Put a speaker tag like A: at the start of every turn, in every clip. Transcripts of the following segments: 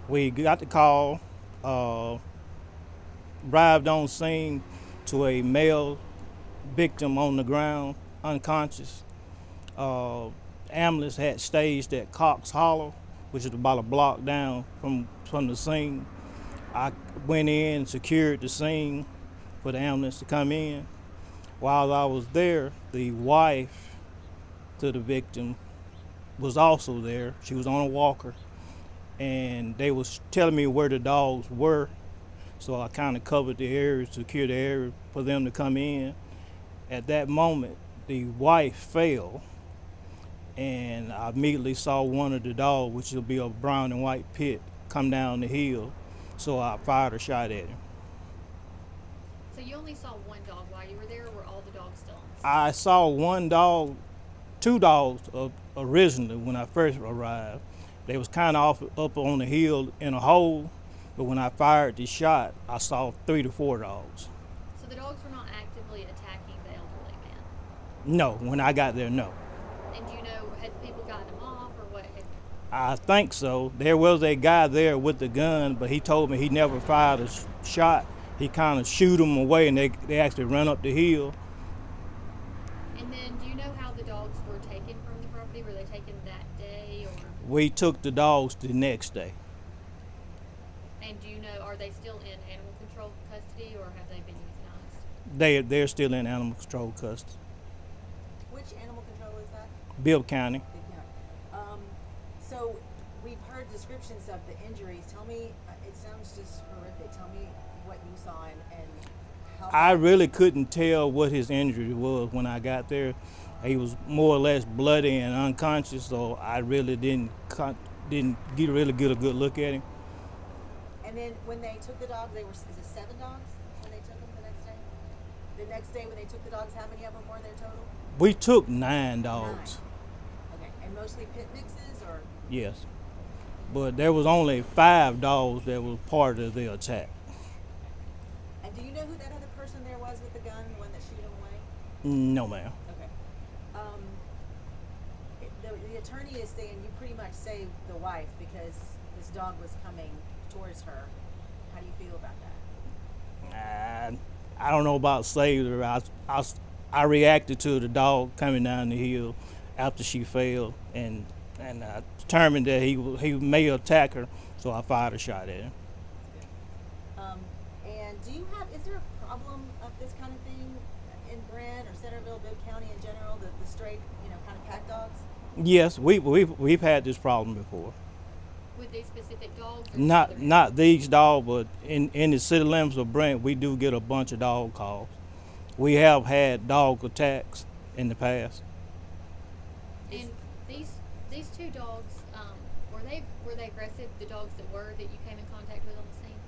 A: We got the call, uh, arrived on scene to a male victim on the ground, unconscious. Uh, Ambulance had staged at Cox Hollow, which is about a block down from the scene. I went in and secured the scene for the ambulance to come in. While I was there, the wife to the victim was also there. She was on a walker, and they was telling me where the dogs were. So I kind of covered the area, secured the area for them to come in. At that moment, the wife fell, and I immediately saw one of the dogs, which will be a brown and white pit, come down the hill. So I fired a shot at him.
B: So you only saw one dog while you were there, or were all the dogs still on the scene?
A: I saw one dog, two dogs originally when I first arrived. They was kind of off up on the hill in a hole, but when I fired the shot, I saw 3 to 4 dogs.
B: So the dogs were not actively attacking the elderly man.
A: No, when I got there, no.
B: And do you know, had people gotten him off, or what?
A: I think so. There was a guy there with the gun, but he told me he never fired a shot. He kind of shoot them away, and they actually run up the hill.
B: And then, do you know how the dogs were taken from the property? Were they taken that day, or?
A: We took the dogs the next day.
B: And do you know, are they still in animal control custody, or have they been euthanized?
A: They're still in animal control custody.
C: Which animal control is that?
A: Bibb County.
C: Big County. So we've heard descriptions of the injuries. Tell me, it sounds just horrific. Tell me what you saw and how.
A: I really couldn't tell what his injury was when I got there. He was more or less bloody and unconscious, so I really didn't get a good look at him.
C: And then when they took the dogs, is it 7 dogs when they took them the next day? The next day when they took the dogs, how many of them were there total?
A: We took 9 dogs.
C: 9. Okay, and mostly pit mixes, or?
A: Yes, but there was only 5 dogs that were part of the attack.
C: And do you know who that other person there was with the gun, the one that shooed him away?
A: No, ma'am.
C: Okay. The attorney is saying you pretty much saved the wife because this dog was coming towards her. How do you feel about that?
A: I don't know about saved her. I reacted to the dog coming down the hill after she fell, and I determined that he may attack her, so I fired a shot at him.
C: And is there a problem of this kind of thing in Brent or Centerville, Bibb County in general, the straight, kind of pack dogs?
A: Yes, we've had this problem before.
B: With these specific dogs? Or
A: Not these dogs, but in the city limits of Brent, we do get a bunch of dog calls. We have had dog attacks in the past.
B: And these 2 dogs, were they aggressive? The dogs that you came in contact with on the scene,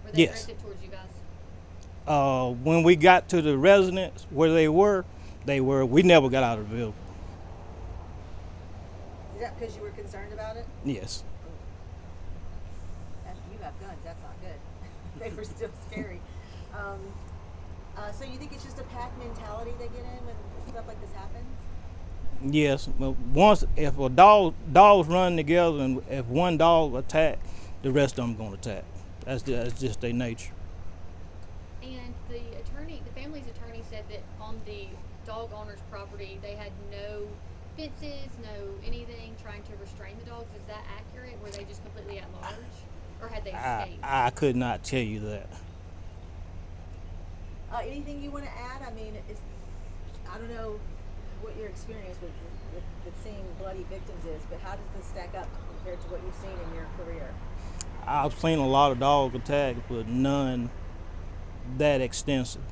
B: were they
A: Yes.
B: aggressive towards you guys?
A: When we got to the residence where they were. We never got out of the vehicle.
C: Is that because you were concerned about it?
A: Yes.
C: You have guns, that's not good. They were still scary. So you think it's just a pack mentality they get in when stuff like this happens?
A: Yes. But if dogs run together, and if one dog attack, the rest of them gonna attack. That's just their nature.
B: And the family's attorney said that on the dog owner's property, they had no fences, no anything trying to restrain the dogs. Is that accurate? Were they just completely at large, or had they escaped?
A: I could not tell you that.
C: Anything you want to add? I mean, I don't know what your experience with seeing bloody victims is, but how does this stack up compared to what you've seen in your career?
A: I've seen a lot of dog attacks, but none that extensive.